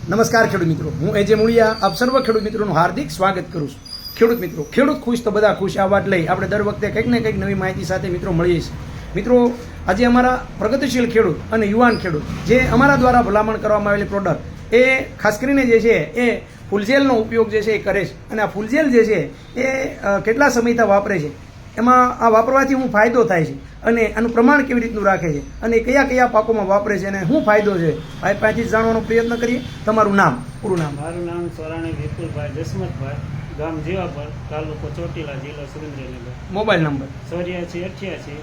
નમસ્કાર ખેડૂત મિત્રો, હું એજે મુળિયા આપ સર્વ ખેડૂત મિત્રોનું હાર્દિક સ્વાગત કરું છું. ખેડૂત મિત્રો, ખેડૂત ખુશ તો બધા ખુશ આ વાત લઈ આપણે દર વખતે કંઈક ને કંઈક નવી માહિતી સાથે મિત્રો મળીએ છીએ. મિત્રો, આજે અમારા પ્રગતિશીલ ખેડૂત અને યુવાન ખેડૂત જે અમારા દ્વારા ભલામણ કરવામાં આવેલી પ્રોડક્ટ એ ખાસ કરીને જે છે એ ફૂલજેલનો ઉપયોગ જે છે એ કરે છે. અને આ ફૂલજેલ જે છે એ કેટલા સમયથી વાપરે છે, એમાં આ વાપરવાથી શું ફાયદો થાય છે અને આનું પ્રમાણ કેવી રીતનું રાખે છે અને કયા કયા પાકોમાં વાપરે છે અને શું ફાયદો છે, ભાઈ પાસેથી જાણવાનો પ્રયત્ન કરીએ. તમારું નામ, પૂરું નામ? મારું નામ સોરાણી વિપુલભાઈ જસમતભાઈ, ગામ જીવાપર, તાલુકો ચોટીલા, જિલ્લો સુરેન્દ્રનગર. Mobile number? 8488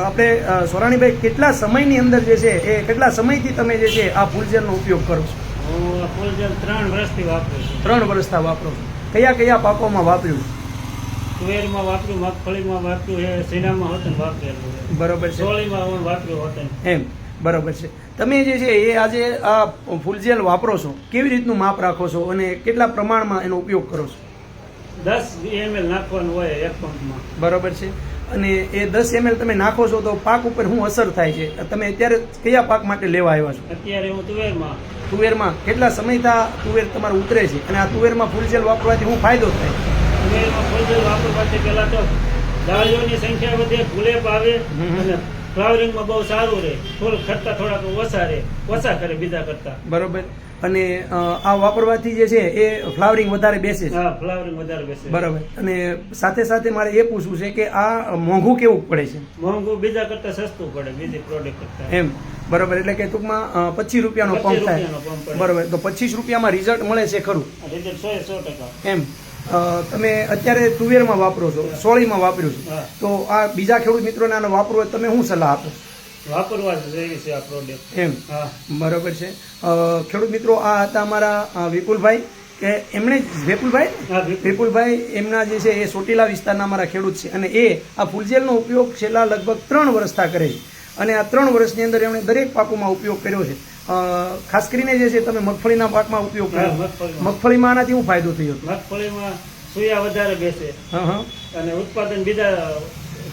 આપણે સોરાણીભાઈ, કેટલા સમયની અંદર જે છે એ કેટલા સમયથી તમે જે છે આ ફૂલજેલનો ઉપયોગ કરો છો? હું આ ફૂલજેલ 3 વર્ષથી વાપરું છું. 3 વર્ષથી વાપરો છો. કયા કયા પાકોમાં વાપર્યું? તુવેરમાં વાપર્યું, મગફળીમાં વાપર્યું, સીનામાં હોતન વાપરેલું. બરોબર છે. સોળીમાં વાપર્યું હોતન. એમ, બરોબર છે. તમે જે છે એ આજે આ ફૂલજેલ વાપરો છો, કેવી રીતનું માપ રાખો છો અને કેટલા પ્રમાણમાં એનો ઉપયોગ કરો છો? 10 ml નાખવાનું હોય એક પંપમાં. બરોબર છે. અને એ 10 ml તમે નાખો છો તો પાક ઉપર શું અસર થાય છે? તમે અત્યારે કયા પાક માટે લેવા આવ્યા છો? અત્યારે હું તુવેરમાં. તુવેરમાં કેટલા સમયથી તુવેર તમારું ઉતરે છે અને આ તુવેરમાં ફૂલજેલ વાપરવાથી શું ફાયદો થાય? તુવેરમાં ફૂલજેલ વાપરવાથી પહેલા તો ડાળીઓની સંખ્યા વધે, ફૂલેપ આવે અને ફ્લાવરિંગમાં બહુ સારું રહે. ફૂલ ખરતા થોડાક ઓછા કરે બીજા કરતા. બરોબર. અને આ વાપરવાથી જે છે એ ફ્લાવરિંગ વધારે બેસે છે. હા, ફ્લાવરિંગ વધારે બેસે. બરોબર. અને સાથે સાથે મારે એ પૂછવું છે કે આ મોંઘું કેવું પડે છે? મોંઘું બીજા કરતા સસ્તું પડે, બીજી પ્રોડક્ટ કરતા. એમ, બરોબર. એટલે કે ટૂંકમાં 25 રૂપિયાનો પંપ થાય. બરોબર. તો 25 રૂપિયામાં રિઝલ્ટ મળે છે ખરું? રિઝલ્ટ 100%. એમ. તમે અત્યારે તુવેરમાં વાપરો છો, સોળીમાં વાપર્યું છે, તો આ બીજા ખેડૂત મિત્રોને આને વાપરવો હોય તમે શું સલાહ આપો? વાપરવા જેવી છે આ પ્રોડક્ટ. એમ, બરોબર છે. ખેડૂત મિત્રો, આ હતા અમારા વિપુલભાઈ, કે એમણે વિપુલભાઈ એમના જે છે એ ચોટીલા વિસ્તારના અમારા ખેડૂત છે અને એ આ ફૂલજેલનો ઉપયોગ છેલ્લા લગભગ 3 વર્ષથી કરે છે. અને આ 3 વર્ષની અંદર એમણે દરેક પાકોમાં ઉપયોગ કર્યો છે. ખાસ કરીને જે છે તમે મગફળીના પાકમાં ઉપયોગ કર્યો. મગફળીમાં આનાથી શું ફાયદો થયો? મગફળીમાં સુયા વધારે બેસે અને ઉત્પાદન બીજા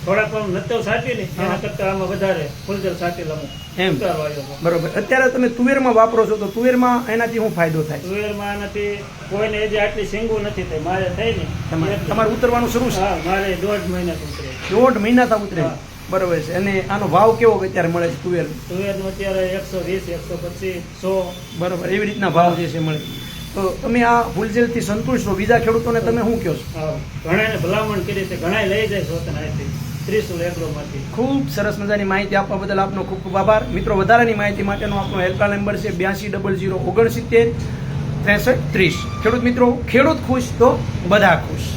થોડાક પણ નતો સાટી ને એના કરતા આમાં વધારે ફૂલજેલ સાટેલા એમ. બરોબર. અત્યારે તમે તુવેરમાં વાપરો છો તો તુવેરમાં એનાથી શું ફાયદો થાય? તુવેરમાં એનાથી કોઈને હજી આટલી શીંગું નથી થઈ. મારે થઈ ને તમારે ઉતરવાનું શરૂ છે? હા, મારે 1.5 મહિના ઉતરે. 1.5 મહિના ઉતરે. બરોબર છે. અને આનો ભાવ કેવો અત્યારે મળે છે તુવેર? તુવેરનો અત્યારે 120, 125, 100. બરોબર, એવી રીતના ભાવ જે છે મળે. તો તમે આ ફૂલજેલથી સંતુષ્ટ છો? બીજા ખેડૂતોને તમે શું કહો છો? ઘણાને ભલામણ કરી છે, ઘણા લઈ જાય છે અહીંથી ત્રિશુલ એગ્રોમાંથી. ખૂબ સરસ મજાની માહિતી આપવા બદલ આપનો ખૂબ ખૂબ આભાર. મિત્રો, વધારાની માહિતી માટેનો આપણો હેલ્પલાઇન નંબર છે 8200 69 63 30. ખેડૂત મિત્રો, ખેડૂત ખુશ તો બધા ખુશ.